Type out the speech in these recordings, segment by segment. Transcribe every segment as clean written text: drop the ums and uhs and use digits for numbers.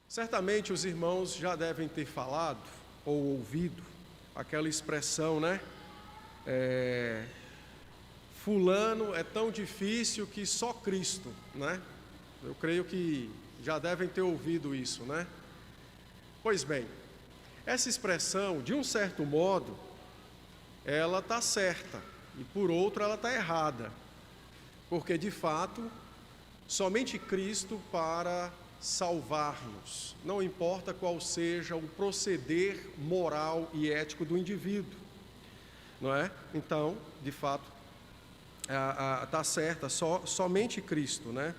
Certamente os irmãos já devem ter falado ou ouvido aquela expressão, né? Fulano é tão difícil que só Cristo, né? Eu creio que já devem ter ouvido isso, né? Pois bem, essa expressão, de um certo modo, ela está certa e por outro ela está errada, porque de fato, somente Cristo para salvar-nos, não importa qual seja o proceder moral e ético do indivíduo, não é? Então, de fato, está certa, somente Cristo, né?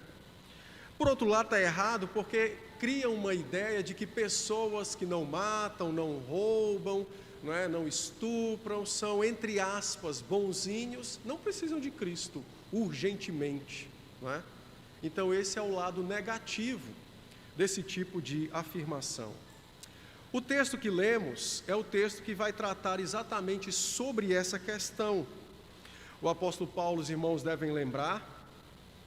Por outro lado, está errado porque cria uma ideia de que pessoas que não matam, não roubam, não estupram, são, entre aspas, bonzinhos, não precisam de Cristo urgentemente, não é? Então esse é o lado negativo desse tipo de afirmação. O texto que lemos é o texto que vai tratar exatamente sobre essa questão. O apóstolo Paulo, os irmãos devem lembrar,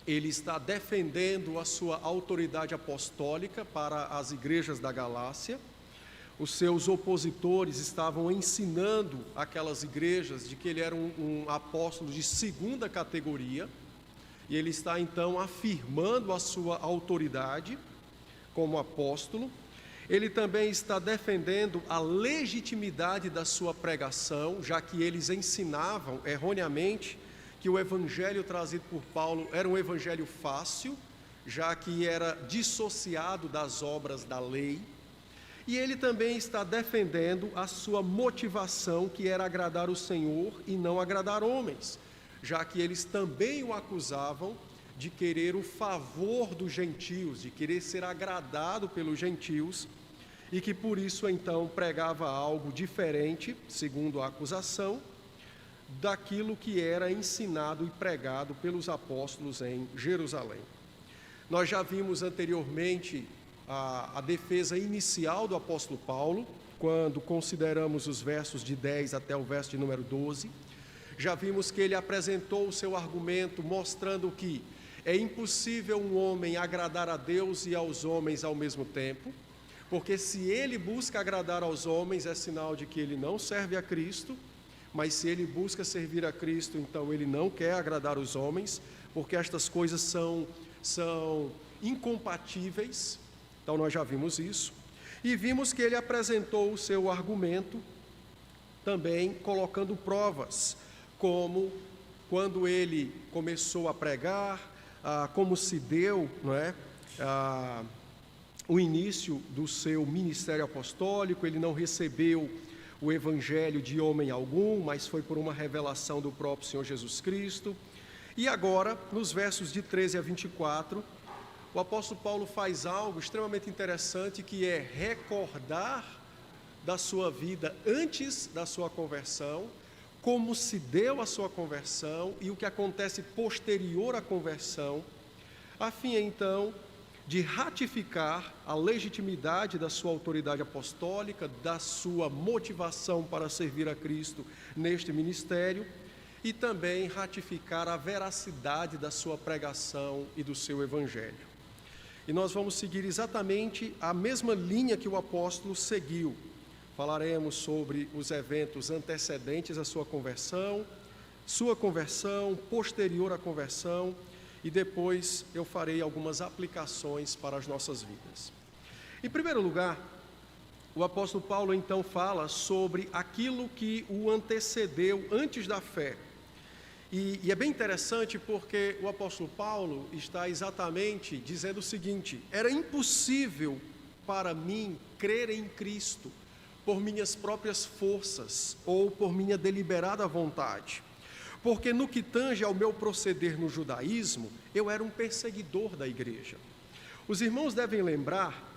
ele está defendendo a sua autoridade apostólica para as igrejas da Galácia. Os seus opositores estavam ensinando aquelas igrejas de que ele era um apóstolo de segunda categoria, e ele está então afirmando a sua autoridade como apóstolo. Ele também está defendendo a legitimidade da sua pregação, já que eles ensinavam erroneamente que o evangelho trazido por Paulo era um evangelho fácil, já que era dissociado das obras da lei. E ele também está defendendo a sua motivação, que era agradar o Senhor e não agradar homens, já que eles também o acusavam de querer o favor dos gentios, de querer ser agradado pelos gentios, e que por isso então pregava algo diferente, segundo a acusação, daquilo que era ensinado e pregado pelos apóstolos em Jerusalém. Nós já vimos anteriormente a defesa inicial do apóstolo Paulo, quando consideramos os versos de 10 até o verso de número 12. Já vimos que ele apresentou o seu argumento mostrando que é impossível um homem agradar a Deus e aos homens ao mesmo tempo, porque se ele busca agradar aos homens é sinal de que ele não serve a Cristo, mas se ele busca servir a Cristo, então ele não quer agradar os homens, porque estas coisas são incompatíveis. Então nós já vimos isso, e vimos que ele apresentou o seu argumento também colocando provas, como quando ele começou a pregar, como se deu, o início do seu ministério apostólico. Ele não recebeu o evangelho de homem algum, mas foi por uma revelação do próprio Senhor Jesus Cristo. E agora, nos versos de 13 a 24, o apóstolo Paulo faz algo extremamente interessante, que é recordar da sua vida antes da sua conversão, como se deu a sua conversão e o que acontece posterior à conversão, a fim então de ratificar a legitimidade da sua autoridade apostólica, da sua motivação para servir a Cristo neste ministério, e também ratificar a veracidade da sua pregação e do seu evangelho. E nós vamos seguir exatamente a mesma linha que o apóstolo seguiu. Falaremos sobre os eventos antecedentes à sua conversão, posterior à conversão, e depois eu farei algumas aplicações para as nossas vidas. Em primeiro lugar, o apóstolo Paulo então fala sobre aquilo que o antecedeu antes da fé. E é bem interessante porque o apóstolo Paulo está exatamente dizendo o seguinte: era impossível para mim crer em Cristo por minhas próprias forças ou por minha deliberada vontade, porque no que tange ao meu proceder no judaísmo, eu era um perseguidor da igreja. Os irmãos devem lembrar,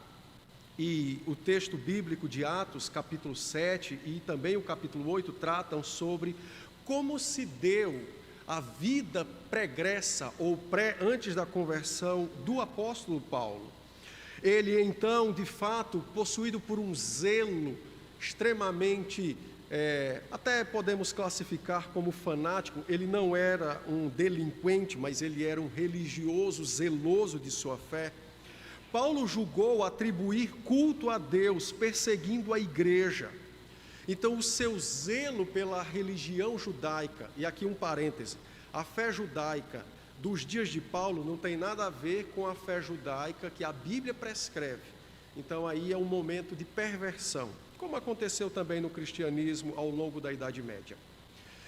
e o texto bíblico de Atos, capítulo 7 e também o capítulo 8 tratam sobre como se deu a vida pregressa ou antes da conversão do apóstolo Paulo. Ele então, de fato, possuído por um zelo extremamente, até podemos classificar como fanático. Ele não era um delinquente, mas ele era um religioso zeloso de sua fé. Paulo julgou atribuir culto a Deus, perseguindo a igreja. Então, o seu zelo pela religião judaica, e aqui um parêntese, a fé judaica dos dias de Paulo não tem nada a ver com a fé judaica que a Bíblia prescreve. Então, aí é um momento de perversão, como aconteceu também no cristianismo ao longo da Idade Média.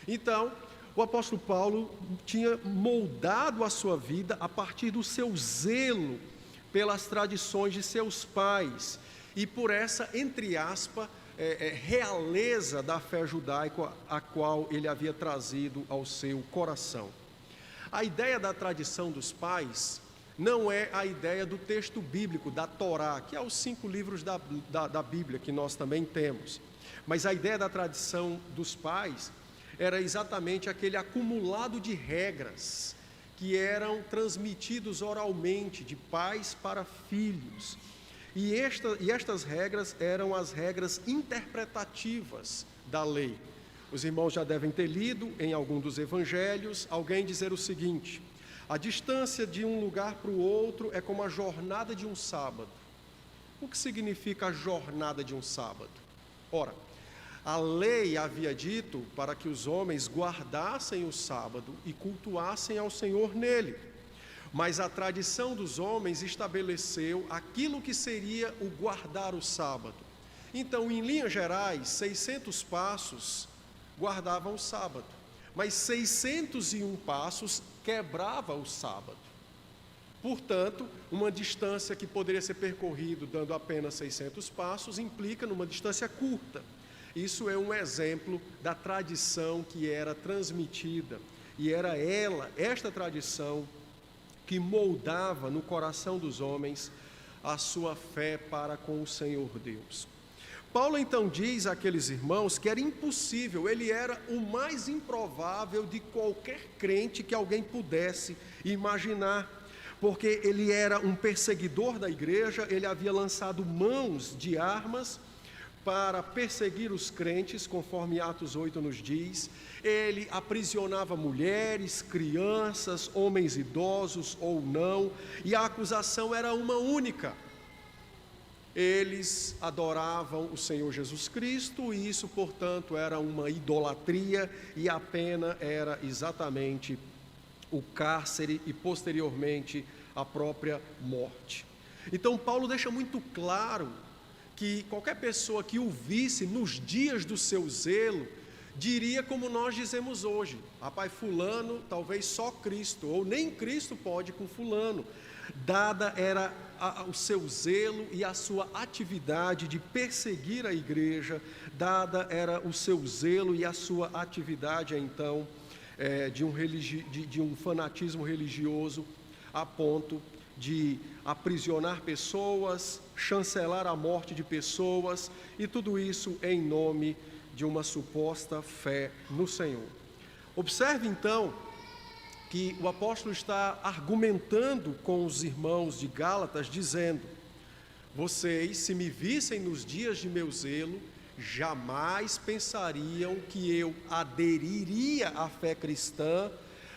Então, o apóstolo Paulo tinha moldado a sua vida a partir do seu zelo pelas tradições de seus pais e por essa, entre aspas, realeza da fé judaica a qual ele havia trazido ao seu coração. A ideia da tradição dos pais não é a ideia do texto bíblico, da Torá, que é os 5 livros da Bíblia que nós também temos. Mas a ideia da tradição dos pais era exatamente aquele acumulado de regras que eram transmitidos oralmente de pais para filhos. E estas regras eram as regras interpretativas da lei. Os irmãos já devem ter lido em algum dos evangelhos alguém dizer o seguinte: a distância de um lugar para o outro é como a jornada de um sábado. O que significa a jornada de um sábado? Ora, a lei havia dito para que os homens guardassem o sábado e cultuassem ao Senhor nele. Mas a tradição dos homens estabeleceu aquilo que seria o guardar o sábado. Então, em linhas gerais, 600 passos guardavam o sábado, mas 601 passos quebrava o sábado. Portanto, uma distância que poderia ser percorrida dando apenas 600 passos implica numa distância curta. Isso é um exemplo da tradição que era transmitida, e era esta tradição, que moldava no coração dos homens a sua fé para com o Senhor Deus. Paulo então diz àqueles irmãos que era impossível, ele era o mais improvável de qualquer crente que alguém pudesse imaginar, porque ele era um perseguidor da igreja, ele havia lançado mãos de armas para perseguir os crentes, conforme Atos 8 nos diz. Ele aprisionava mulheres, crianças, homens idosos ou não, e a acusação era uma única: eles adoravam o Senhor Jesus Cristo, e isso, portanto, era uma idolatria, e a pena era exatamente o cárcere e, posteriormente, a própria morte. Então, Paulo deixa muito claro que qualquer pessoa que o visse nos dias do seu zelo, diria como nós dizemos hoje: rapaz, fulano, talvez só Cristo, ou nem Cristo pode com fulano. Dada era o seu zelo e a sua atividade de perseguir a igreja, dada era o seu zelo e a sua atividade, então, de um fanatismo religioso, a ponto de aprisionar pessoas, chancelar a morte de pessoas, e tudo isso em nome de uma suposta fé no Senhor. Observe então que o apóstolo está argumentando com os irmãos de Gálatas, dizendo: vocês, se me vissem nos dias de meu zelo, jamais pensariam que eu aderiria à fé cristã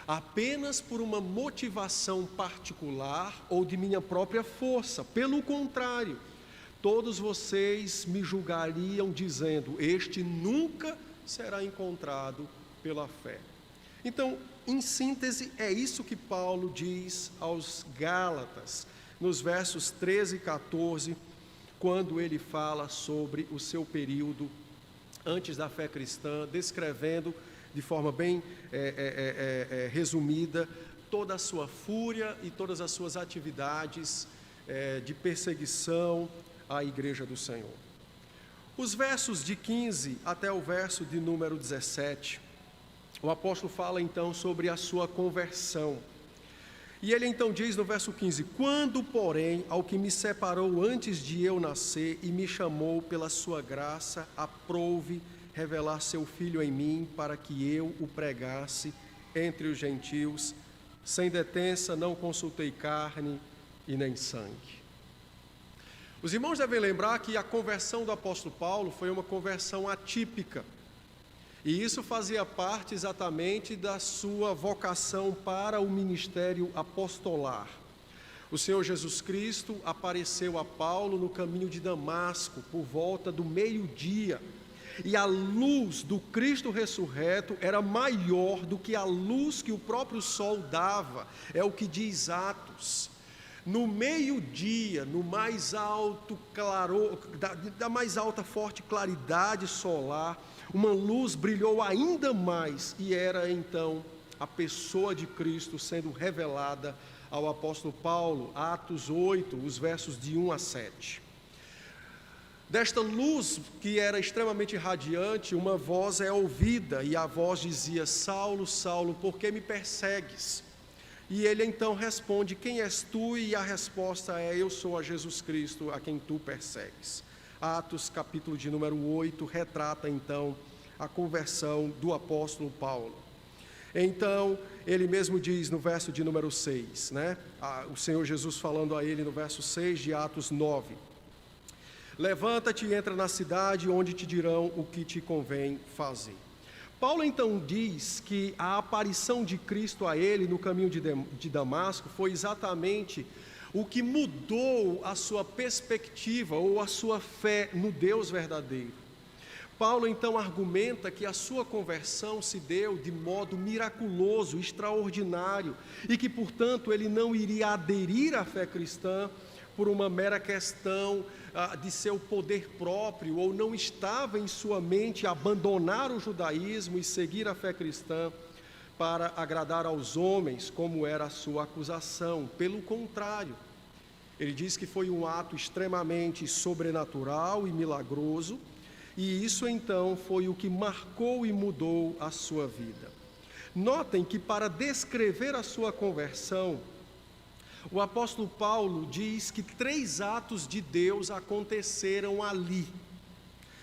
apenas por uma motivação particular ou de minha própria força. Pelo contrário, todos vocês me julgariam dizendo: este nunca será encontrado pela fé. Então, em síntese, é isso que Paulo diz aos Gálatas, nos versos 13 e 14, quando ele fala sobre o seu período antes da fé cristã, descrevendo de forma bem resumida toda a sua fúria e todas as suas atividades de perseguição à igreja do Senhor. Os versos de 15 até o verso de número 17, o apóstolo fala então sobre a sua conversão. E ele então diz no verso 15: quando, porém, ao que me separou antes de eu nascer e me chamou pela sua graça, aprouve revelar seu Filho em mim, para que eu o pregasse entre os gentios, sem detença, não consultei carne e nem sangue. Os irmãos devem lembrar que a conversão do apóstolo Paulo foi uma conversão atípica, e isso fazia parte exatamente da sua vocação para o ministério apostolar. O Senhor Jesus Cristo apareceu a Paulo no caminho de Damasco, por volta do meio-dia, e a luz do Cristo ressurreto era maior do que a luz que o próprio sol dava, é o que diz Atos. No meio-dia, no mais alto claror, da mais alta forte claridade solar, uma luz brilhou ainda mais, e era então a pessoa de Cristo sendo revelada ao apóstolo Paulo, Atos 8, os versos de 1 a 7. Desta luz que era extremamente radiante, uma voz é ouvida, e a voz dizia: Saulo, Saulo, por que me persegues? E ele então responde: quem és tu? E a resposta é: eu sou a Jesus Cristo, a quem tu persegues. Atos, capítulo de número 8, retrata então a conversão do apóstolo Paulo. Então, ele mesmo diz no verso de número 6, o Senhor Jesus falando a ele no verso 6 de Atos 9: levanta-te e entra na cidade, onde te dirão o que te convém fazer. Paulo então diz que a aparição de Cristo a ele no caminho de Damasco foi exatamente o que mudou a sua perspectiva ou a sua fé no Deus verdadeiro. Paulo então argumenta que a sua conversão se deu de modo miraculoso, extraordinário, e que, portanto, ele não iria aderir à fé cristã por uma mera questão de seu poder próprio, ou não estava em sua mente abandonar o judaísmo e seguir a fé cristã para agradar aos homens, como era a sua acusação. Pelo contrário, ele diz que foi um ato extremamente sobrenatural e milagroso, e isso então foi o que marcou e mudou a sua vida. Notem que, para descrever a sua conversão, o apóstolo Paulo diz que 3 atos de Deus aconteceram ali.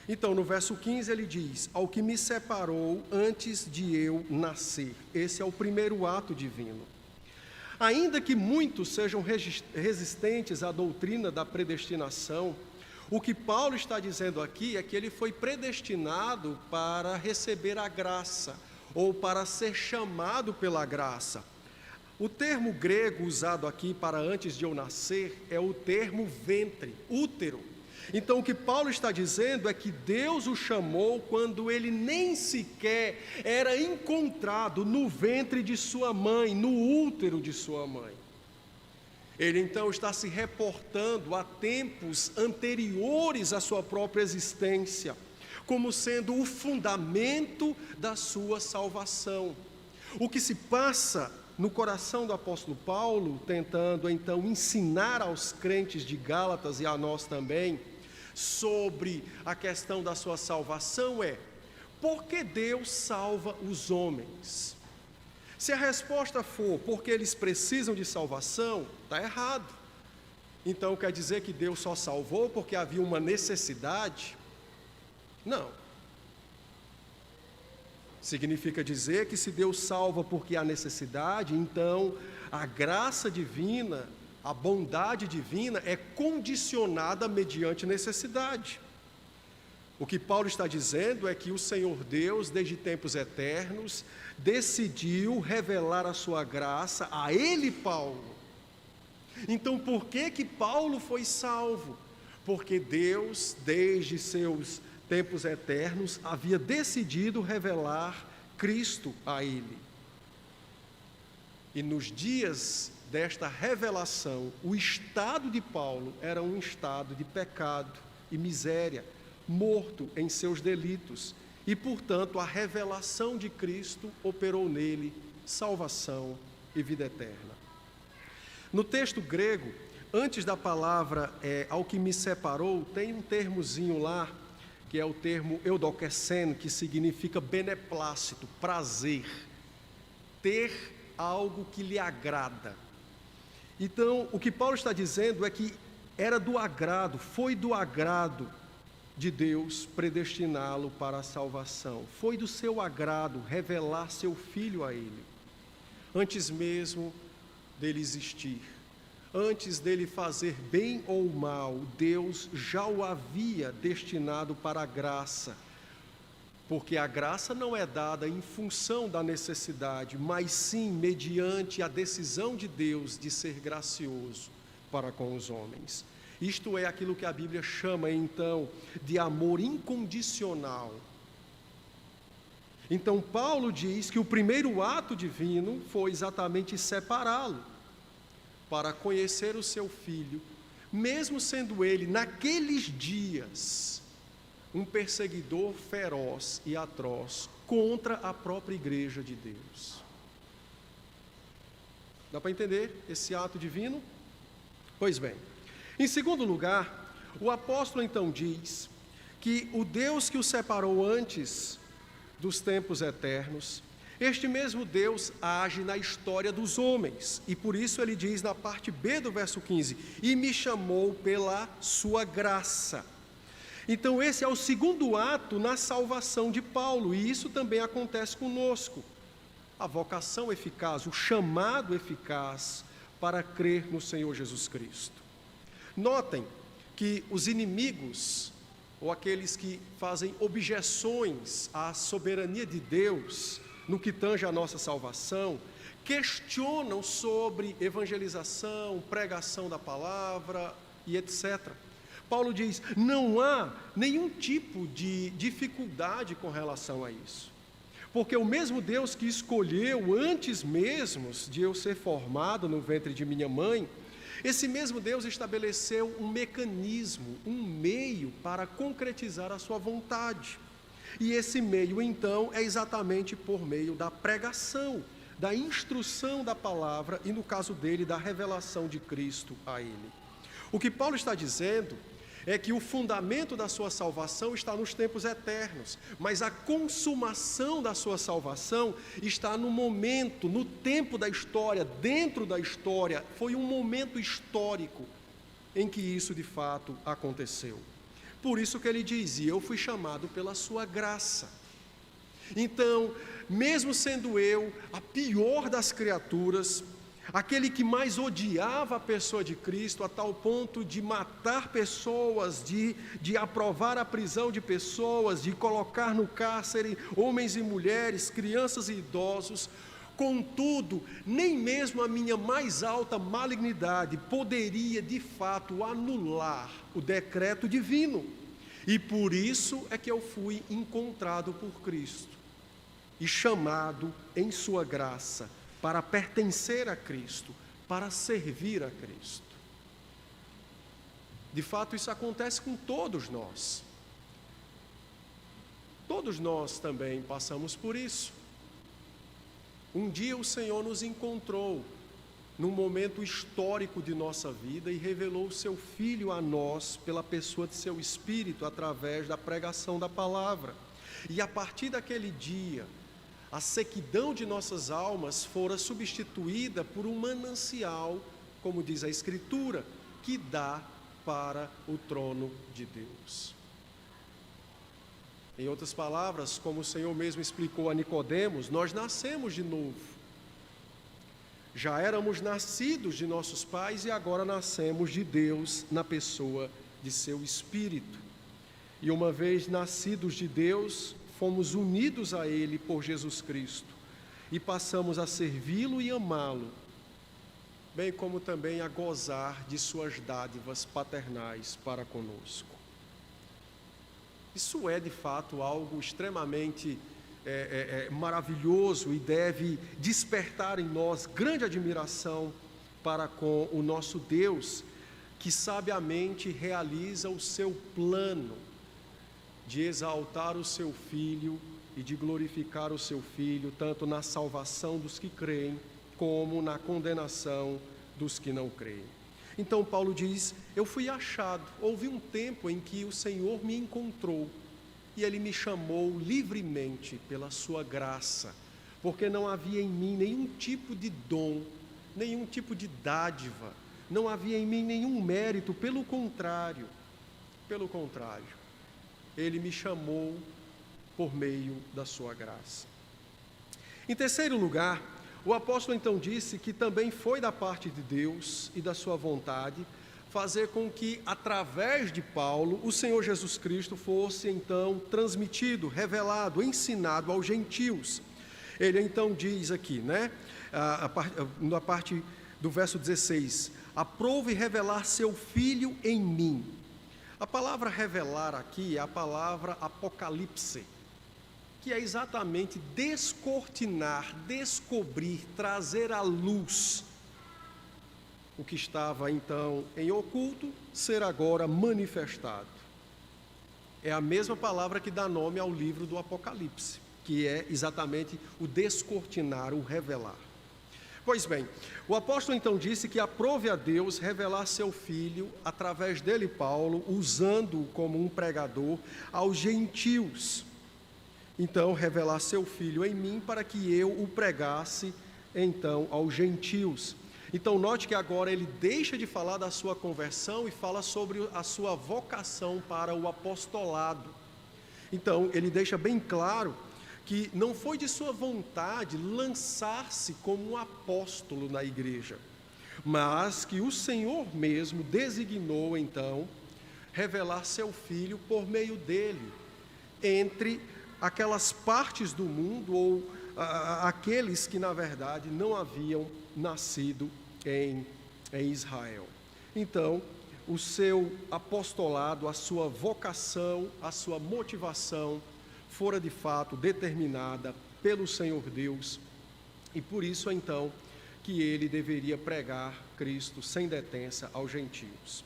Então, no verso 15 ele diz: ao que me separou antes de eu nascer. Esse é o primeiro ato divino. Ainda que muitos sejam resistentes à doutrina da predestinação, o que Paulo está dizendo aqui é que ele foi predestinado para receber a graça, ou para ser chamado pela graça. O termo grego usado aqui para antes de eu nascer é o termo ventre, útero. Então, o que Paulo está dizendo é que Deus o chamou quando ele nem sequer era encontrado no ventre de sua mãe, no útero de sua mãe. Ele então está se reportando a tempos anteriores à sua própria existência, como sendo o fundamento da sua salvação. O que se passa no coração do apóstolo Paulo, tentando então ensinar aos crentes de Gálatas e a nós também, sobre a questão da sua salvação é: por que Deus salva os homens? Se a resposta for porque eles precisam de salvação, está errado. Então quer dizer que Deus só salvou porque havia uma necessidade? Não. Significa dizer que se Deus salva porque há necessidade, então a graça divina, a bondade divina é condicionada mediante necessidade. O que Paulo está dizendo é que o Senhor Deus, desde tempos eternos, decidiu revelar a sua graça a ele, Paulo. Então, por que Paulo foi salvo? Porque Deus, desde seus tempos eternos, havia decidido revelar Cristo a ele. E nos dias desta revelação, o estado de Paulo era um estado de pecado e miséria, morto em seus delitos, e, portanto, a revelação de Cristo operou nele salvação e vida eterna. No texto grego, antes da palavra ao que me separou, tem um termozinho lá, que é o termo eudokesen, que significa beneplácito, prazer, ter algo que lhe agrada. Então, o que Paulo está dizendo é que era do agrado, foi do agrado de Deus predestiná-lo para a salvação. Foi do seu agrado revelar seu Filho a ele, antes mesmo dele existir. Antes dele fazer bem ou mal, Deus já o havia destinado para a graça, porque a graça não é dada em função da necessidade, mas sim mediante a decisão de Deus de ser gracioso. para com os homens. Isto é aquilo que a Bíblia chama, então, de amor incondicional. Então, Paulo diz que o primeiro ato divino foi exatamente separá-lo para conhecer o seu filho, mesmo sendo ele, naqueles dias, um perseguidor feroz e atroz contra a própria igreja de Deus. Dá para entender esse ato divino? Pois bem, em segundo lugar, o apóstolo então diz que o Deus que o separou antes dos tempos eternos, este mesmo Deus age na história dos homens, e por isso ele diz na parte B do verso 15, e me chamou pela sua graça. Então esse é o segundo ato na salvação de Paulo, e isso também acontece conosco. A vocação eficaz, o chamado eficaz para crer no Senhor Jesus Cristo. Notem que os inimigos, ou aqueles que fazem objeções à soberania de Deus, no que tange a nossa salvação, questionam sobre evangelização, pregação da palavra e etc. Paulo diz, não há nenhum tipo de dificuldade com relação a isso. Porque o mesmo Deus que escolheu antes mesmo de eu ser formado no ventre de minha mãe, esse mesmo Deus estabeleceu um mecanismo, um meio para concretizar a sua vontade. E esse meio, então, é exatamente por meio da pregação, da instrução da palavra e, no caso dele, da revelação de Cristo a ele. O que Paulo está dizendo é que o fundamento da sua salvação está nos tempos eternos, mas a consumação da sua salvação está no momento, no tempo da história, dentro da história. Foi um momento histórico em que isso de fato aconteceu. Por isso que ele dizia, eu fui chamado pela sua graça. Então, mesmo sendo eu a pior das criaturas, aquele que mais odiava a pessoa de Cristo, a tal ponto de matar pessoas, de aprovar a prisão de pessoas, de colocar no cárcere homens e mulheres, crianças e idosos, contudo, nem mesmo a minha mais alta malignidade poderia de fato anular o decreto divino. E por isso é que eu fui encontrado por Cristo e chamado em sua graça para pertencer a Cristo, para servir a Cristo. De fato, isso acontece com todos nós. Todos nós também passamos por isso. Um dia o Senhor nos encontrou num momento histórico de nossa vida e revelou o seu Filho a nós pela pessoa de seu Espírito, através da pregação da palavra. E a partir daquele dia, a sequidão de nossas almas fora substituída por um manancial, como diz a Escritura, que dá para o trono de Deus. Em outras palavras, como o Senhor mesmo explicou a Nicodemos, nós nascemos de novo. Já éramos nascidos de nossos pais e agora nascemos de Deus na pessoa de seu Espírito. E uma vez nascidos de Deus, fomos unidos a Ele por Jesus Cristo e passamos a servi-lo e amá-lo, bem como também a gozar de suas dádivas paternais para conosco. Isso é de fato algo extremamente maravilhoso e deve despertar em nós grande admiração para com o nosso Deus, que sabiamente realiza o seu plano de exaltar o seu Filho e de glorificar o seu Filho, tanto na salvação dos que creem, como na condenação dos que não creem. Então Paulo diz, eu fui achado, houve um tempo em que o Senhor me encontrou, e Ele me chamou livremente pela sua graça, porque não havia em mim nenhum tipo de dom, nenhum tipo de dádiva, não havia em mim nenhum mérito, pelo contrário, Ele me chamou por meio da sua graça. Em terceiro lugar, o apóstolo então disse que também foi da parte de Deus e da sua vontade fazer com que, através de Paulo, o Senhor Jesus Cristo fosse então transmitido, revelado, ensinado aos gentios. Ele então diz aqui, na parte do verso 16, Aprove revelar seu Filho em mim. A palavra revelar aqui é a palavra apocalipse, que é exatamente descortinar, descobrir, trazer à luz o que estava então em oculto, ser agora manifestado. É a mesma palavra que dá nome ao livro do Apocalipse, que é exatamente o descortinar, o revelar. Pois bem, o apóstolo então disse que aprove a Deus revelar seu Filho, através dele, Paulo, usando-o como um pregador aos gentios. Então, revelar seu Filho em mim para que eu o pregasse, então, aos gentios. Então, note que agora ele deixa de falar da sua conversão e fala sobre a sua vocação para o apostolado. Então, ele deixa bem claro que não foi de sua vontade lançar-se como um apóstolo na igreja, mas que o Senhor mesmo designou, então, revelar seu Filho por meio dele, entre aquelas partes do mundo, ou aqueles que, na verdade, não haviam nascido em Israel. Então, o seu apostolado, a sua vocação, a sua motivação, fora de fato determinada pelo Senhor Deus, e por isso então que ele deveria pregar Cristo sem detença aos gentios.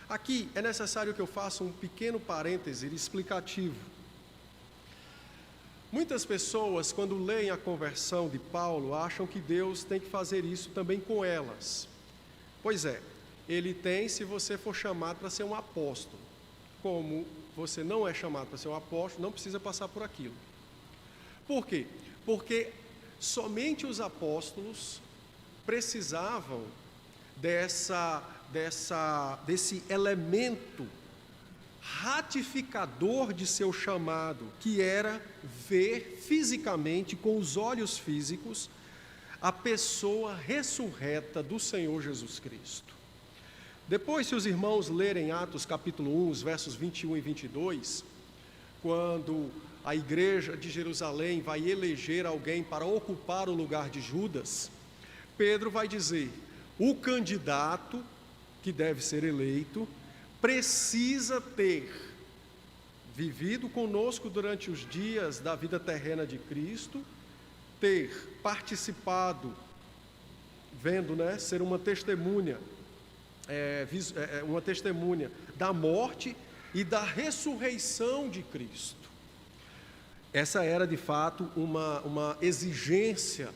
Aqui é necessário que eu faça um pequeno parêntese explicativo. Muitas pessoas, quando leem a conversão de Paulo, acham que Deus tem que fazer isso também com elas. Pois é, ele tem, se você for chamado para ser um apóstolo. Como você não é chamado para ser um apóstolo, não precisa passar por aquilo. Por quê? Porque somente os apóstolos precisavam desse elemento ratificador de seu chamado, que era ver fisicamente, com os olhos físicos, a pessoa ressurreta do Senhor Jesus Cristo. Depois, se os irmãos lerem Atos capítulo 1, os versos 21 e 22, quando a igreja de Jerusalém vai eleger alguém para ocupar o lugar de Judas, Pedro vai dizer: o candidato que deve ser eleito precisa ter vivido conosco durante os dias da vida terrena de Cristo, ter participado, vendo, ser uma testemunha, uma testemunha da morte e da ressurreição de Cristo. Essa era de fato uma exigência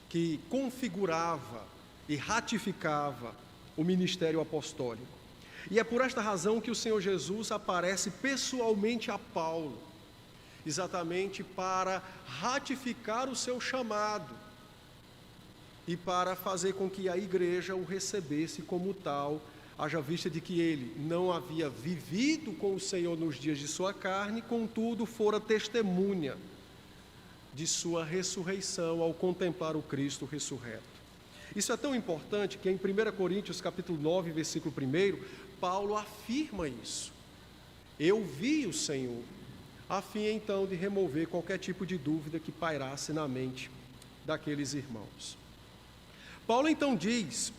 que configurava e ratificava o ministério apostólico. E é por esta razão que o Senhor Jesus aparece pessoalmente a Paulo, exatamente para ratificar o seu chamado e para fazer com que a igreja o recebesse como tal, haja vista de que ele não havia vivido com o Senhor nos dias de sua carne, contudo fora testemunha de sua ressurreição ao contemplar o Cristo ressurreto. Isso é tão importante que em 1 Coríntios capítulo 9, versículo 1, Paulo afirma isso. Eu vi o Senhor, a fim então de remover qualquer tipo de dúvida que pairasse na mente daqueles irmãos. Paulo então diz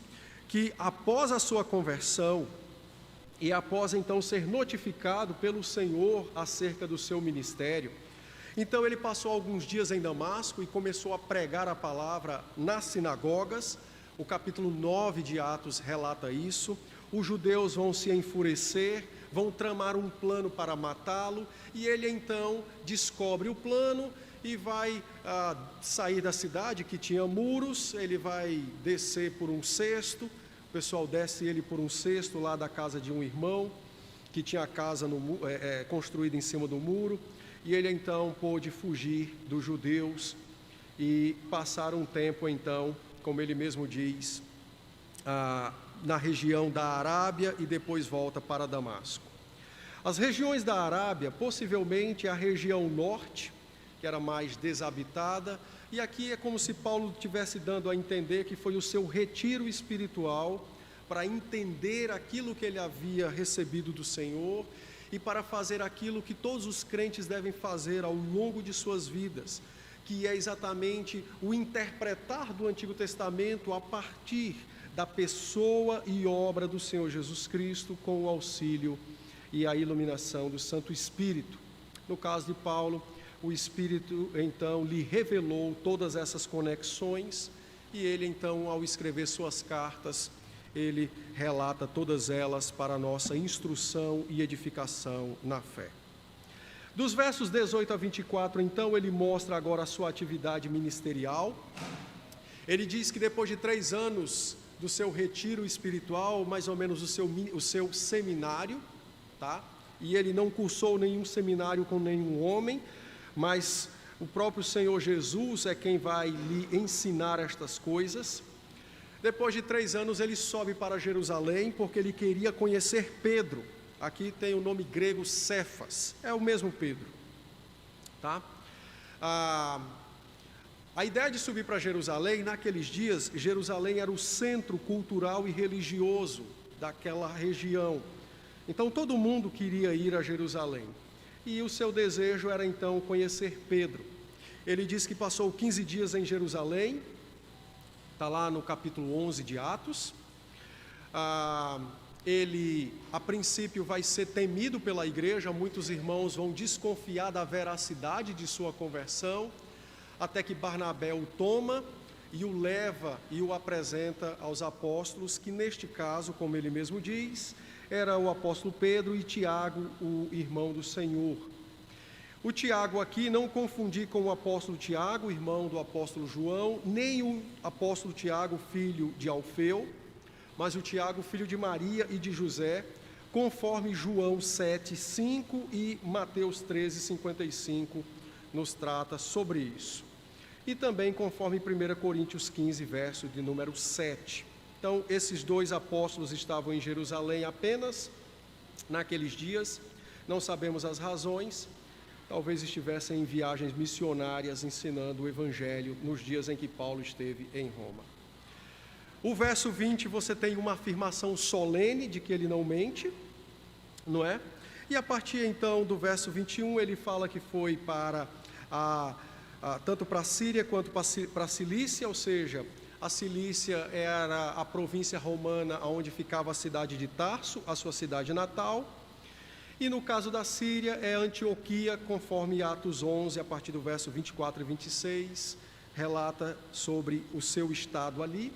que após a sua conversão e após então ser notificado pelo Senhor acerca do seu ministério, então ele passou alguns dias em Damasco e começou a pregar a palavra nas sinagogas. O capítulo 9 de Atos relata isso. Os judeus vão se enfurecer, vão tramar um plano para matá-lo, e ele então descobre o plano e vai sair da cidade que tinha muros. Ele vai descer por um cesto, o pessoal desce ele por um cesto lá da casa de um irmão, que tinha a casa construída em cima do muro, e ele então pôde fugir dos judeus e passar um tempo então, como ele mesmo diz, na região da Arábia, e depois volta para Damasco. As regiões da Arábia, possivelmente a região norte, que era mais desabitada, e aqui é como se Paulo estivesse dando a entender que foi o seu retiro espiritual para entender aquilo que ele havia recebido do Senhor e para fazer aquilo que todos os crentes devem fazer ao longo de suas vidas, que é exatamente o interpretar do Antigo Testamento a partir da pessoa e obra do Senhor Jesus Cristo com o auxílio e a iluminação do Santo Espírito. No caso de Paulo, o Espírito então lhe revelou todas essas conexões e ele então, ao escrever suas cartas, ele relata todas elas para a nossa instrução e edificação na fé. Dos versos 18 a 24, então, ele mostra agora a sua atividade ministerial. Ele diz que depois de 3 anos do seu retiro espiritual, mais ou menos o seu seminário, tá? E ele não cursou nenhum seminário com nenhum homem, mas o próprio Senhor Jesus é quem vai lhe ensinar estas coisas. Depois de 3 anos ele sobe para Jerusalém, porque ele queria conhecer Pedro. Aqui tem o nome grego Cefas, é o mesmo Pedro, tá? A ideia de subir para Jerusalém, naqueles dias, Jerusalém era o centro cultural e religioso daquela região. Então todo mundo queria ir a Jerusalém. E o seu desejo era então conhecer Pedro. Ele diz que passou 15 dias em Jerusalém, está lá no capítulo 11 de Atos. Ele, a princípio, vai ser temido pela igreja, muitos irmãos vão desconfiar da veracidade de sua conversão, até que Barnabé o toma e o leva e o apresenta aos apóstolos, que neste caso, como ele mesmo diz, era o apóstolo Pedro e Tiago, o irmão do Senhor. O Tiago aqui, não confundir com o apóstolo Tiago, irmão do apóstolo João, nem o apóstolo Tiago, filho de Alfeu, mas o Tiago, filho de Maria e de José, conforme João 7:5 e Mateus 13:55 nos trata sobre isso. E também conforme 1 Coríntios 15, verso de número 7. Então, esses 2 apóstolos estavam em Jerusalém apenas naqueles dias, não sabemos as razões, talvez estivessem em viagens missionárias ensinando o Evangelho nos dias em que Paulo esteve em Roma. O verso 20, você tem uma afirmação solene de que ele não mente, não é? E a partir então do verso 21, ele fala que foi para tanto para a Síria quanto para a Cilícia, ou seja, a Cilícia era a província romana onde ficava a cidade de Tarso, a sua cidade natal. E no caso da Síria é Antioquia, conforme Atos 11, a partir do verso 24 e 26, relata sobre o seu estado ali.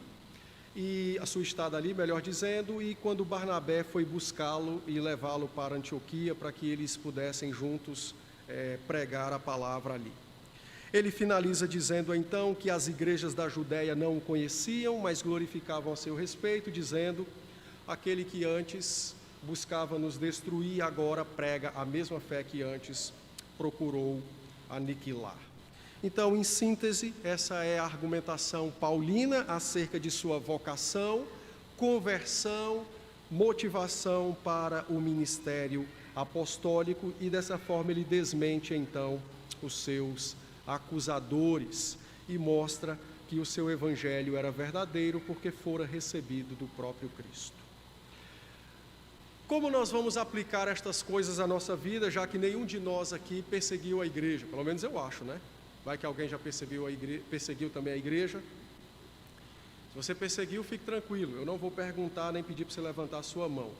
E a sua estada ali, melhor dizendo, e quando Barnabé foi buscá-lo e levá-lo para Antioquia, para que eles pudessem juntos pregar a palavra ali. Ele finaliza dizendo então que as igrejas da Judéia não o conheciam, mas glorificavam a seu respeito, dizendo: aquele que antes buscava nos destruir, agora prega a mesma fé que antes procurou aniquilar. Então, em síntese, essa é a argumentação paulina acerca de sua vocação, conversão, motivação para o ministério apostólico, e dessa forma ele desmente então os seus acusadores e mostra que o seu evangelho era verdadeiro porque fora recebido do próprio Cristo. Como nós vamos aplicar estas coisas à nossa vida, já que nenhum de nós aqui perseguiu a igreja? Pelo menos eu acho, né? Vai que alguém já perseguiu também a igreja. Se você perseguiu, fique tranquilo, eu não vou perguntar nem pedir para você levantar a sua mão.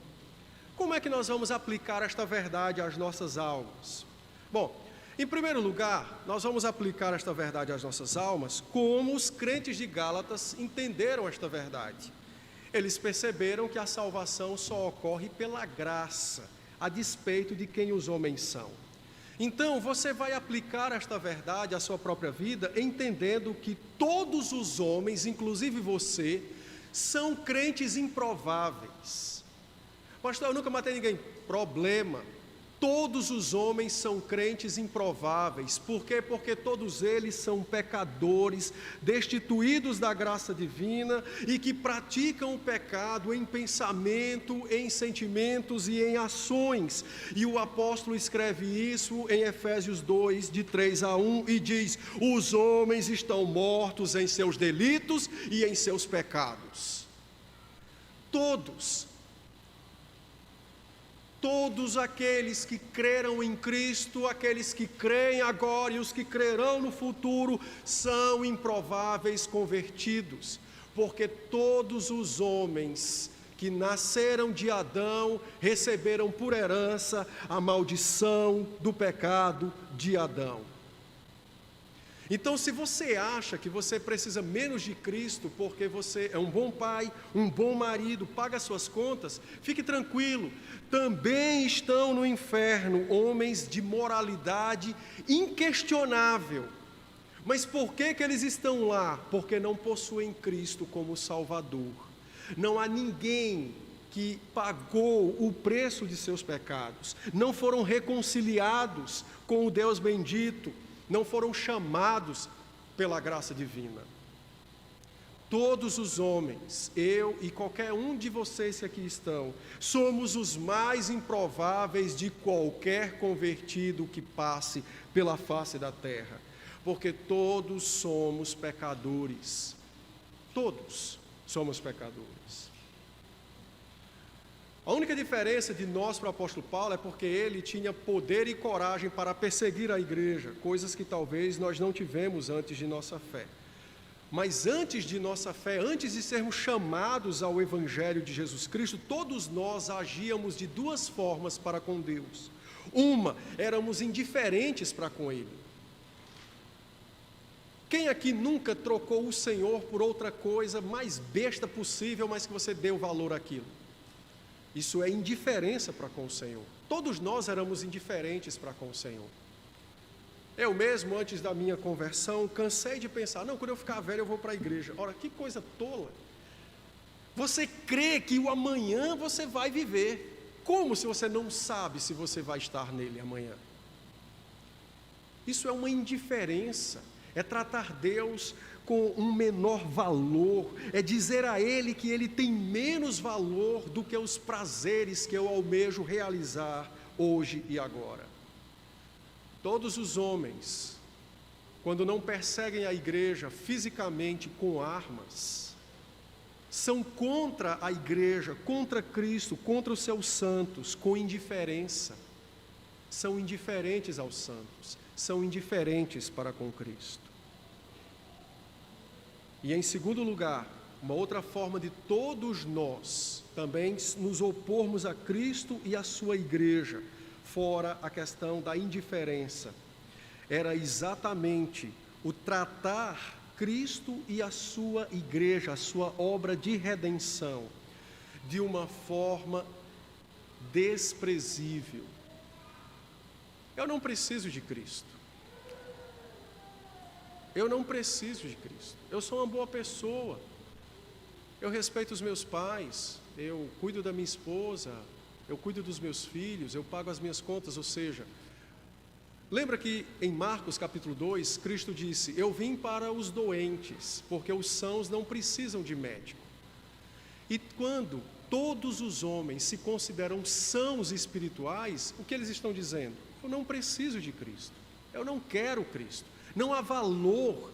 Como é que nós vamos aplicar esta verdade às nossas almas? Bom, em primeiro lugar, nós vamos aplicar esta verdade às nossas almas como os crentes de Gálatas entenderam esta verdade. Eles perceberam que a salvação só ocorre pela graça, a despeito de quem os homens são. Então, você vai aplicar esta verdade à sua própria vida, entendendo que todos os homens, inclusive você, são crentes improváveis. Pastor, eu nunca matei ninguém. Problema. Todos os homens são crentes improváveis. Por quê? Porque todos eles são pecadores, destituídos da graça divina e que praticam o pecado em pensamento, em sentimentos e em ações. E o apóstolo escreve isso em Efésios 2, de 3 a 1, e diz: os homens estão mortos em seus delitos e em seus pecados. Todos aqueles que creram em Cristo, aqueles que creem agora e os que crerão no futuro, são improváveis convertidos. porque todos os homens que nasceram de Adão receberam por herança a maldição do pecado de Adão. Então, se você acha que você precisa menos de Cristo porque você é um bom pai, um bom marido, paga suas contas, fique tranquilo. Também estão no inferno homens de moralidade inquestionável. Mas por que eles estão lá? Porque não possuem Cristo como Salvador. Não há ninguém que pagou o preço de seus pecados. Não foram reconciliados com o Deus bendito. Não foram chamados pela graça divina. Todos os homens, eu e qualquer um de vocês que aqui estão, somos os mais improváveis de qualquer convertido que passe pela face da terra, porque todos somos pecadores. Todos somos pecadores. A única diferença de nós para o apóstolo Paulo é porque ele tinha poder e coragem para perseguir a igreja, coisas que talvez nós não tivemos antes de nossa fé. Mas antes de nossa fé, antes de sermos chamados ao Evangelho de Jesus Cristo, todos nós agíamos de duas formas para com Deus. Uma, éramos indiferentes para com Ele. Quem aqui nunca trocou o Senhor por outra coisa mais besta possível, mas que você deu valor àquilo? Isso é indiferença para com o Senhor. Todos nós éramos indiferentes para com o Senhor. Eu mesmo, antes da minha conversão, cansei de pensar, não, quando eu ficar velho eu vou para a igreja. Ora, que coisa tola. Você crê que o amanhã você vai viver. Como se você não sabe se você vai estar nele amanhã? Isso é uma indiferença. É tratar Deus com um menor valor, é dizer a Ele que Ele tem menos valor do que os prazeres que eu almejo realizar hoje e agora. Todos os homens, quando não perseguem a igreja fisicamente com armas, são contra a igreja, contra Cristo, contra os seus santos, com indiferença. São indiferentes aos santos, são indiferentes para com Cristo. E em segundo lugar, uma outra forma de todos nós também nos opormos a Cristo e a sua igreja, fora a questão da indiferença, era exatamente o tratar Cristo e a sua igreja, a sua obra de redenção, de uma forma desprezível. Eu não preciso de Cristo. Eu não preciso de Cristo. Eu sou uma boa pessoa. Eu respeito os meus pais. Eu cuido da minha esposa. Eu cuido dos meus filhos. Eu pago as minhas contas. Ou seja, lembra que em Marcos capítulo 2, Cristo disse, eu vim para os doentes, porque os sãos não precisam de médico. E quando todos os homens se consideram sãos espirituais, o que eles estão dizendo? Eu não preciso de Cristo. Eu não quero Cristo. Não há valor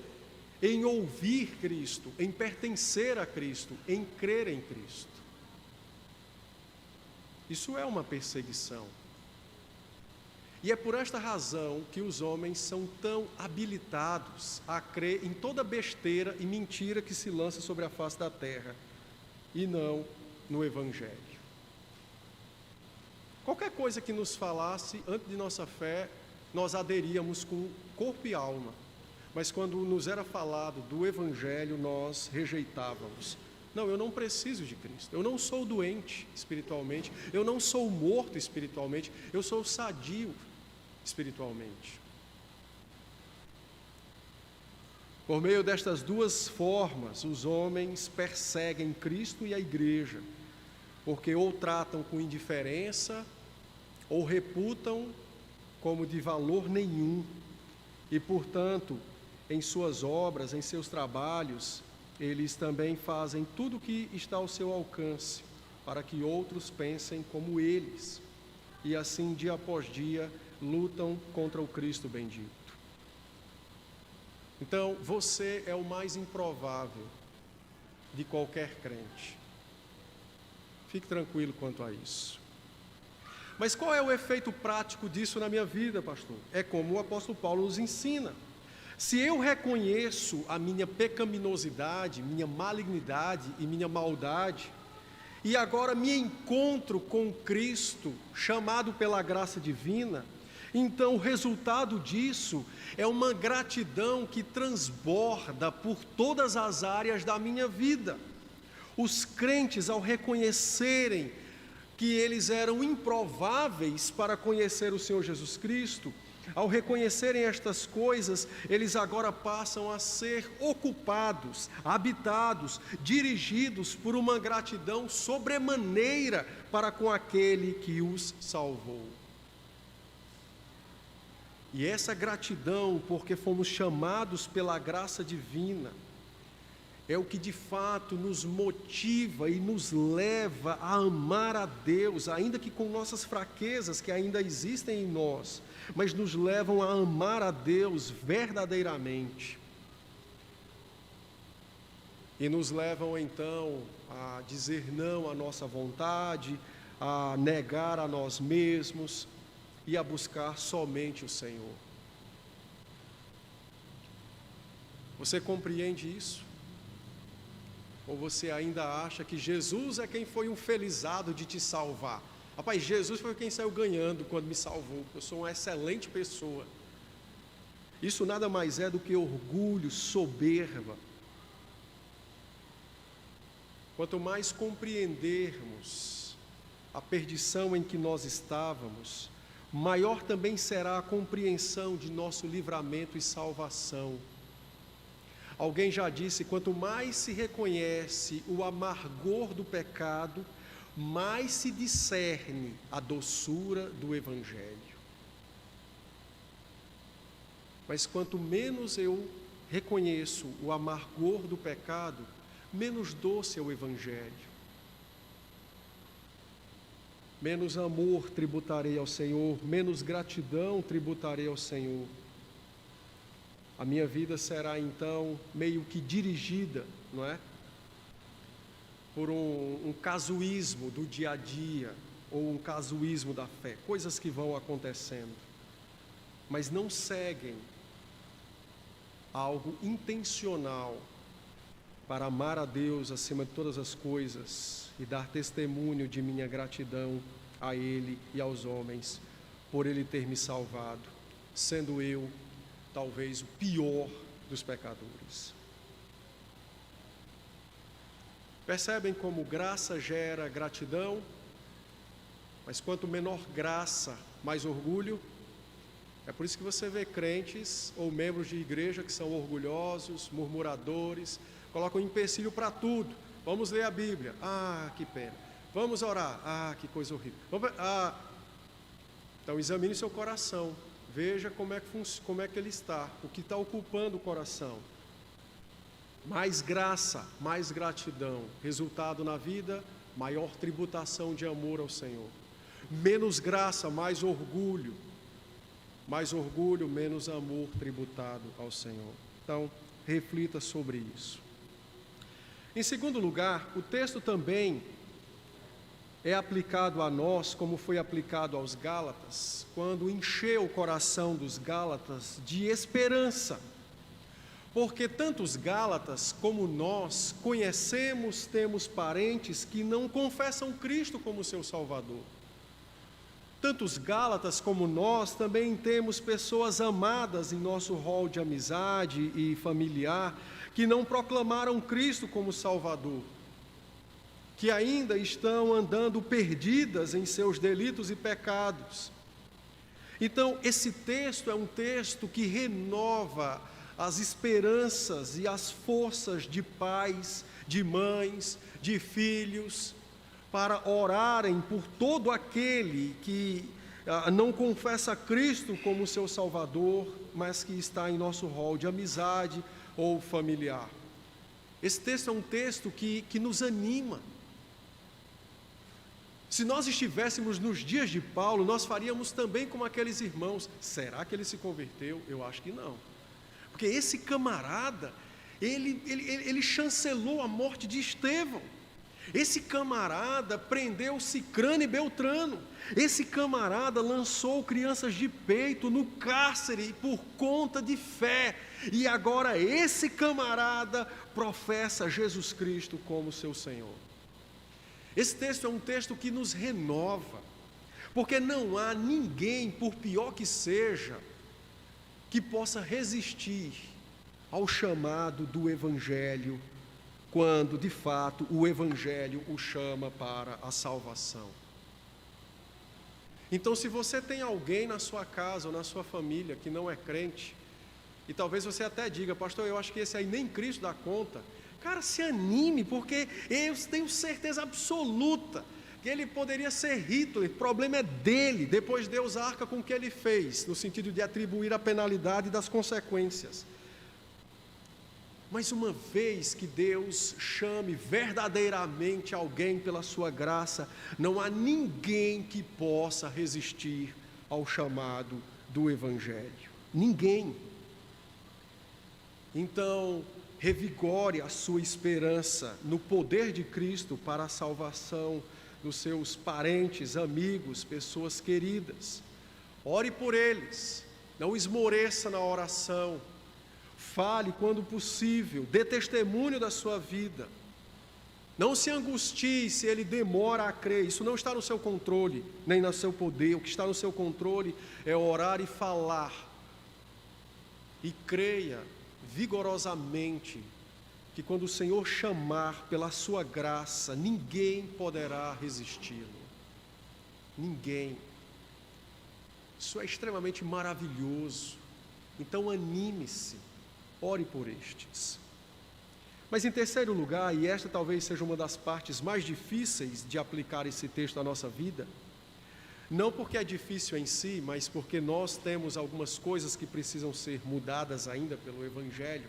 em ouvir Cristo, em pertencer a Cristo, em crer em Cristo. Isso é uma perseguição. E é por esta razão que os homens são tão habilitados a crer em toda besteira e mentira que se lança sobre a face da terra, e não no Evangelho. Qualquer coisa que nos falasse antes de nossa fé, nós aderíamos com corpo e alma, mas quando nos era falado do Evangelho, nós rejeitávamos. Não, eu não preciso de Cristo, eu não sou doente espiritualmente, eu não sou morto espiritualmente, eu sou sadio espiritualmente. Por meio destas duas formas, os homens perseguem Cristo e a igreja, porque ou tratam com indiferença, ou reputam como de valor nenhum, e portanto, em suas obras, em seus trabalhos, eles também fazem tudo o que está ao seu alcance, para que outros pensem como eles, e assim, dia após dia, lutam contra o Cristo bendito. Então, você é o mais improvável de qualquer crente. Fique tranquilo quanto a isso. Mas qual é o efeito prático disso na minha vida, pastor? É como o apóstolo Paulo nos ensina. Se eu reconheço a minha pecaminosidade, minha malignidade e minha maldade, e agora me encontro com Cristo, chamado pela graça divina, então o resultado disso é uma gratidão que transborda por todas as áreas da minha vida. Os crentes, ao reconhecerem que eles eram improváveis para conhecer o Senhor Jesus Cristo, ao reconhecerem estas coisas, eles agora passam a ser ocupados, habitados, dirigidos por uma gratidão sobremaneira para com aquele que os salvou. E essa gratidão, porque fomos chamados pela graça divina, é o que de fato nos motiva e nos leva a amar a Deus, ainda que com nossas fraquezas que ainda existem em nós, mas nos levam a amar a Deus verdadeiramente. E nos levam então a dizer não à nossa vontade, a negar a nós mesmos e a buscar somente o Senhor. Você compreende isso? Ou você ainda acha que Jesus é quem foi um felizado de te salvar? Rapaz, Jesus foi quem saiu ganhando quando me salvou. Eu sou uma excelente pessoa. Isso nada mais é do que orgulho, soberba. Quanto mais compreendermos a perdição em que nós estávamos, maior também será a compreensão de nosso livramento e salvação. Alguém já disse, quanto mais se reconhece o amargor do pecado, mais se discerne a doçura do Evangelho. Mas quanto menos eu reconheço o amargor do pecado, menos doce é o Evangelho. Menos amor tributarei ao Senhor, menos gratidão tributarei ao Senhor. A minha vida será então meio que dirigida, não é? Por um casuísmo do dia a dia, ou um casuísmo da fé, coisas que vão acontecendo, mas não seguem algo intencional para amar a Deus acima de todas as coisas e dar testemunho de minha gratidão a Ele e aos homens, por Ele ter me salvado, sendo eu talvez o pior dos pecadores. Percebem como graça gera gratidão? Mas quanto menor graça, mais orgulho. É por isso que você vê crentes ou membros de igreja que são orgulhosos, murmuradores, colocam empecilho para tudo. Vamos ler a Bíblia. Ah, que pena. Vamos orar. Ah, que coisa horrível. Então examine seu coração. Veja como é que ele está, o que está ocupando o coração. Mais graça, mais gratidão. Resultado na vida, maior tributação de amor ao Senhor. Menos graça, mais orgulho. Mais orgulho, menos amor tributado ao Senhor. Então, reflita sobre isso. Em segundo lugar, o texto também é aplicado a nós, como foi aplicado aos Gálatas, quando encheu o coração dos Gálatas de esperança. Porque tanto os Gálatas como nós conhecemos, temos parentes que não confessam Cristo como seu Salvador. Tanto os Gálatas como nós também temos pessoas amadas em nosso rol de amizade e familiar, que não proclamaram Cristo como Salvador, que ainda estão andando perdidas em seus delitos e pecados. Então, esse texto é um texto que renova as esperanças e as forças de pais, de mães, de filhos, para orarem por todo aquele que não confessa Cristo como seu Salvador, mas que está em nosso rol de amizade ou familiar. Esse texto é um texto que nos anima. Se nós estivéssemos nos dias de Paulo, nós faríamos também como aqueles irmãos. Será que ele se converteu? Eu acho que não. Porque esse camarada, ele chancelou a morte de Estevão. Esse camarada prendeu Cicrano e Beltrano. Esse camarada lançou crianças de peito no cárcere por conta de fé. E agora esse camarada professa Jesus Cristo como seu Senhor. Esse texto é um texto que nos renova, porque não há ninguém, por pior que seja, que possa resistir ao chamado do Evangelho, quando de fato o Evangelho o chama para a salvação. Então, se você tem alguém na sua casa ou na sua família que não é crente, e talvez você até diga: pastor, eu acho que esse aí nem Cristo dá conta. Cara, se anime, porque eu tenho certeza absoluta que ele poderia ser Hitler, o problema é dele, depois Deus arca com o que ele fez, no sentido de atribuir a penalidade das consequências. Mas uma vez que Deus chame verdadeiramente alguém pela sua graça, não há ninguém que possa resistir ao chamado do Evangelho. Ninguém. Então, revigore a sua esperança no poder de Cristo para a salvação dos seus parentes, amigos, pessoas queridas. Ore por eles, não esmoreça na oração. Fale quando possível, dê testemunho da sua vida. Não se angustie se ele demora a crer, isso não está no seu controle, nem no seu poder. O que está no seu controle é orar e falar. E creia vigorosamente que quando o Senhor chamar pela sua graça, ninguém poderá resisti-lo. Ninguém. Isso é extremamente maravilhoso. Então anime-se. Ore por estes. Mas em terceiro lugar, e esta talvez seja uma das partes mais difíceis de aplicar esse texto à nossa vida, não porque é difícil em si, mas porque nós temos algumas coisas que precisam ser mudadas ainda pelo Evangelho,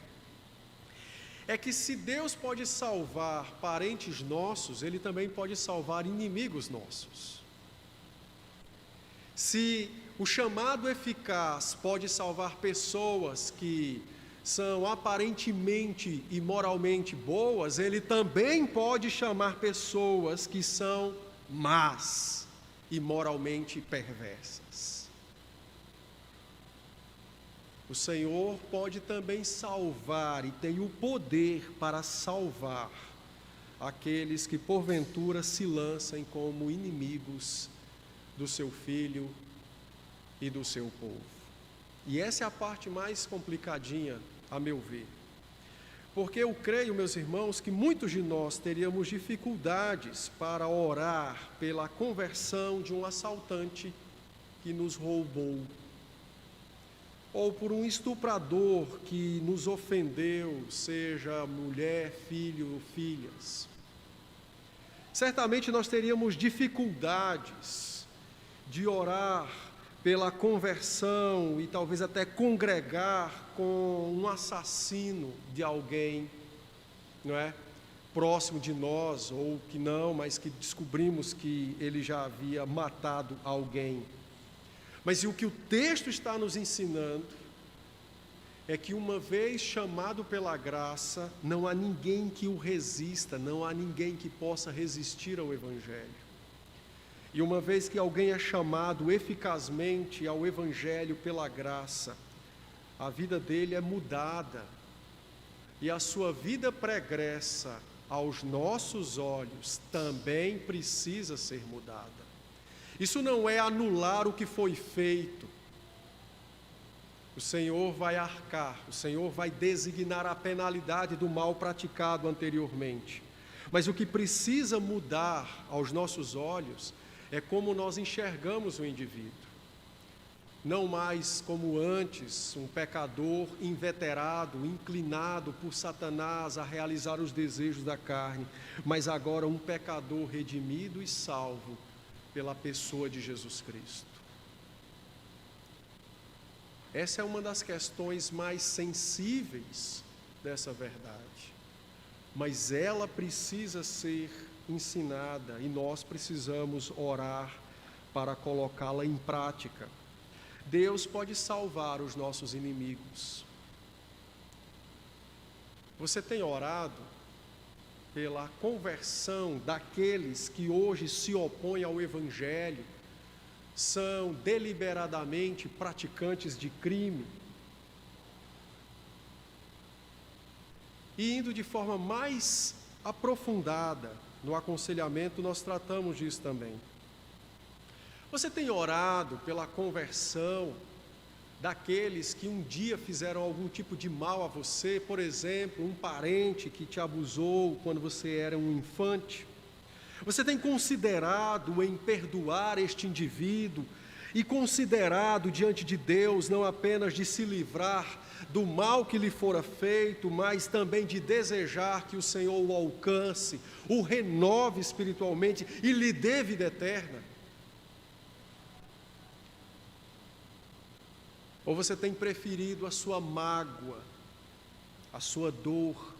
é que se Deus pode salvar parentes nossos, Ele também pode salvar inimigos nossos. Se o chamado eficaz pode salvar pessoas que são aparentemente e moralmente boas, ele também pode chamar pessoas que são más e moralmente perversas. O Senhor pode também salvar e tem o poder para salvar aqueles que porventura se lancem como inimigos do seu Filho e do seu povo. E essa é a parte mais complicadinha, a meu ver, porque eu creio, meus irmãos, que muitos de nós teríamos dificuldades para orar pela conversão de um assaltante que nos roubou, ou por um estuprador que nos ofendeu, seja mulher, filho ou filhas. Certamente nós teríamos dificuldades de orar pela conversão e talvez até congregar com um assassino de alguém, não é? Próximo de nós, ou que não, mas que descobrimos que ele já havia matado alguém. Mas o que o texto está nos ensinando é que uma vez chamado pela graça, não há ninguém que o resista, não há ninguém que possa resistir ao Evangelho. E uma vez que alguém é chamado eficazmente ao Evangelho pela graça, a vida dele é mudada. E a sua vida pregressa, aos nossos olhos, também precisa ser mudada. Isso não é anular o que foi feito. O Senhor vai arcar, o Senhor vai designar a penalidade do mal praticado anteriormente. Mas o que precisa mudar aos nossos olhos é como nós enxergamos o indivíduo. Não mais como antes, um pecador inveterado, inclinado por Satanás a realizar os desejos da carne, mas agora um pecador redimido e salvo pela pessoa de Jesus Cristo. Essa é uma das questões mais sensíveis dessa verdade, mas ela precisa ser ensinada e nós precisamos orar para colocá-la em prática. Deus pode salvar os nossos inimigos. Você tem orado pela conversão daqueles que hoje se opõem ao Evangelho, são deliberadamente praticantes de crime. E indo de forma mais aprofundada no aconselhamento, nós tratamos disso também. Você tem orado pela conversão daqueles que um dia fizeram algum tipo de mal a você, por exemplo, um parente que te abusou quando você era um infante? Você tem considerado em perdoar este indivíduo e considerado diante de Deus não apenas de se livrar do mal que lhe fora feito, mas também de desejar que o Senhor o alcance, o renove espiritualmente e lhe dê vida eterna? Ou você tem preferido a sua mágoa, a sua dor,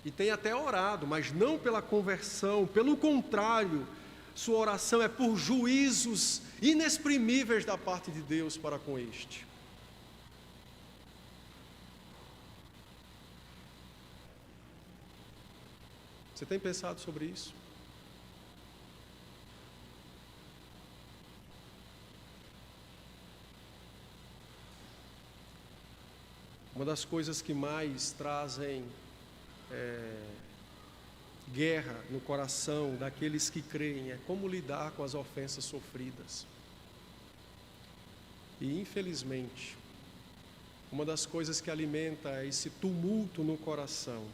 e tem até orado, mas não pela conversão, pelo contrário, sua oração é por juízos inexprimíveis da parte de Deus para com este? Você tem pensado sobre isso? Uma das coisas que mais trazem guerra no coração daqueles que creem é como lidar com as ofensas sofridas. E infelizmente, uma das coisas que alimenta esse tumulto no coração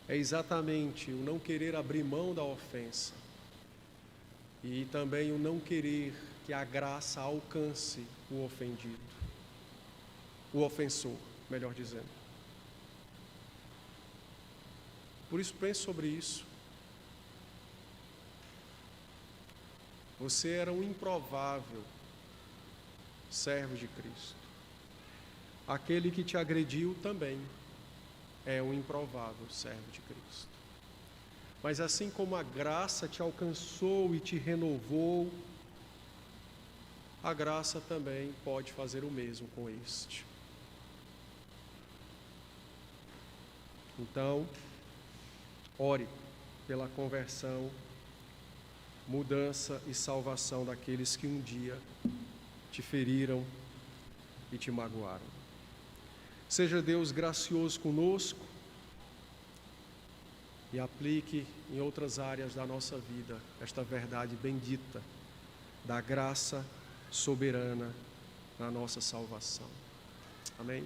é exatamente o não querer abrir mão da ofensa e também o não querer que a graça alcance o ofendido, o ofensor, melhor dizendo. Por isso, pense sobre isso. Você era um improvável servo de Cristo. Aquele que te agrediu também é um improvável servo de Cristo. Mas assim como a graça te alcançou e te renovou, a graça também pode fazer o mesmo com este. Então, ore pela conversão, mudança e salvação daqueles que um dia te feriram e te magoaram. Seja Deus gracioso conosco e aplique em outras áreas da nossa vida esta verdade bendita da graça soberana na nossa salvação. Amém?